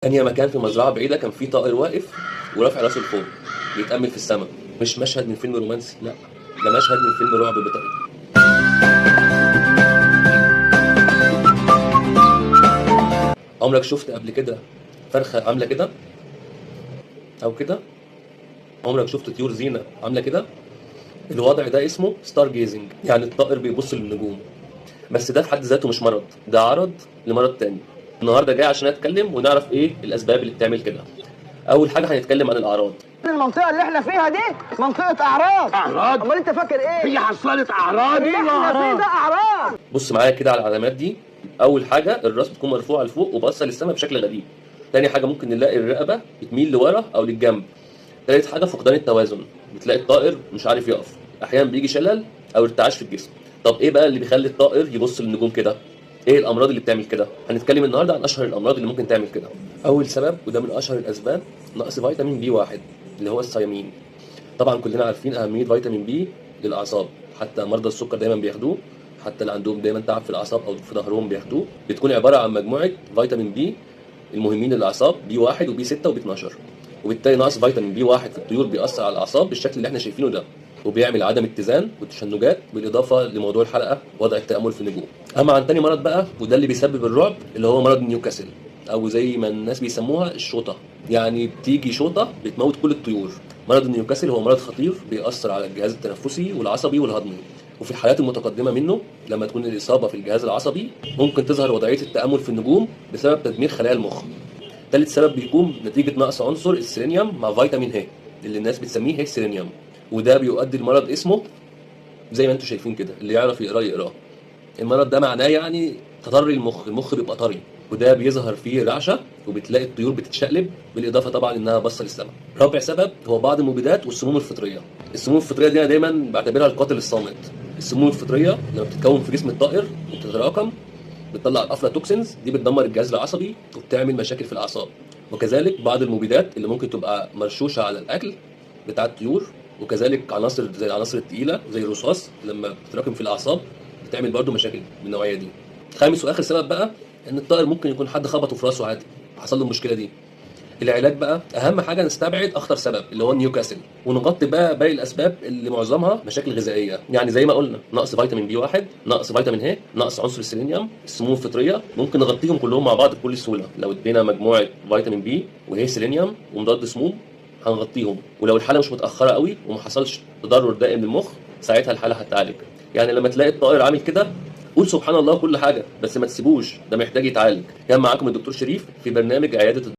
تانية مكان في مزرعة بعيدة كان في طائر واقف ورافع راسه لفوق بيتأمل في السماء. مش مشهد من فيلم رومانسي، لا، ده مشهد من فيلم رعب بيطري. عمرك شفت قبل كده فرخة عاملة كده أو كده؟ عمرك شفت طيور زينة عاملة كده؟ الوضع ده اسمه ستار جيزنج، يعني الطائر بيبص للنجوم. بس ده في حد ذاته مش مرض، ده عرض لمرض تاني. النهارده جاي عشان اتكلم ونعرف ايه الاسباب اللي بتعمل كده. اول حاجه هنتكلم عن الاعراض. المنطقة اللي احنا فيها دي منطقة أعراض. أعراض؟ أمال أنت فاكر إيه؟ هي حصلت أعراض؟ اللي احنا فيه ده أعراض. بص معايا كده على العلامات دي. اول حاجه الراس بتكون مرفوعه لفوق وباصه للسماء بشكل غريب. تاني حاجه ممكن نلاقي الرقبه بتميل لورا او للجنب. تالت حاجه فقدان التوازن، بتلاقي الطائر مش عارف يقف، احيانا بيجي شلل او ارتعاش في الجسم. طب ايه بقى اللي بيخلي الطائر يبص للنجوم كده؟ ايه الامراض اللي بتعمل كده؟ هنتكلم النهارده عن اشهر الامراض اللي ممكن تعمل كده. اول سبب وده من اشهر الاسباب نقص فيتامين بي 1 اللي هو الثيامين. طبعا كلنا عارفين اهميه فيتامين بي للاعصاب، حتى مرضى السكر دايما بياخدوه، حتى اللي عندهم دايما تعب في الاعصاب او في ظهرهم بياخدوه. بتكون عباره عن مجموعه فيتامين بي المهمين للاعصاب، بي 1 وبي 6 وبي 12. وبالتالي نقص فيتامين بي 1 في الطيور بيأثر على الاعصاب بالشكل اللي احنا شايفينه ده، وبيعمل عدم اتزان والتشنجات، بالاضافه لموضوع الحلقه وضع التامل في النجوم. اما عن تاني مرض بقى وده اللي بيسبب الرعب، اللي هو مرض نيوكاسل، او زي ما الناس بيسموها الشوطه. يعني بتيجي شوطه بتموت كل الطيور. مرض نيوكاسل هو مرض خطير بيأثر على الجهاز التنفسي والعصبي والهضمي. وفي الحالات المتقدمه منه، لما تكون الاصابه في الجهاز العصبي، ممكن تظهر وضعيه التامل في النجوم بسبب تدمير خلايا المخ. ثالث سبب بيكون نتيجه نقص عنصر السيلينيوم مع فيتامين ه، اللي الناس بتسميه هي سيلينيوم. وده بيؤدي لمرض اسمه زي ما انتم شايفين كده، اللي يعرف يقراه يقراه. المرض ده معناه يعني تطري المخ بيبقى طري، وده بيظهر فيه رعشه، وبتلاقي الطيور بتتشقلب، بالاضافه طبعا انها باصه للسماء. رابع سبب هو بعض المبيدات والسموم الفطريه. السموم الفطريه دي انا دايما بعتبرها القاتل الصامت. السموم الفطريه لما بتتكون في جسم الطائر وبتتراكم بتطلع الافلاتوكسينز دي، بتدمر الجهاز العصبي وبتعمل مشاكل في الاعصاب. وكذلك بعض المبيدات اللي ممكن تبقى مرشوشه على الاكل بتاع الطيور، وكذلك عناصر زي العناصر الثقيله زي الرصاص لما بتتراكم في الاعصاب بتعمل برضه مشاكل من النوعيه دي. خامس واخر سبب بقى ان الطائر ممكن يكون حد خبطه في راسه عادي، حصل له المشكله دي. العلاج بقى اهم حاجه نستبعد اخطر سبب اللي هو نيوكاسل، ونغطي بقى باقي الاسباب اللي معظمها مشاكل غذائيه. يعني زي ما قلنا نقص فيتامين بي 1، نقص فيتامين ه، نقص عنصر السيلينيوم، السموم الفطريه، ممكن نغطيهم كلهم مع بعض بكل سهوله لو ادينا مجموعه فيتامين بي وهي سيلينيوم ومضاد سموم هنغطيهم. ولو الحاله مش متاخره قوي وما حصلش تضرر دائم للمخ، ساعتها الحاله هتتعالج. يعني لما تلاقي الطائر عامل كده قول سبحان الله كل حاجه، بس ما تسيبوش، ده محتاج يتعالج. كان معاكم الدكتور شريف في برنامج عياده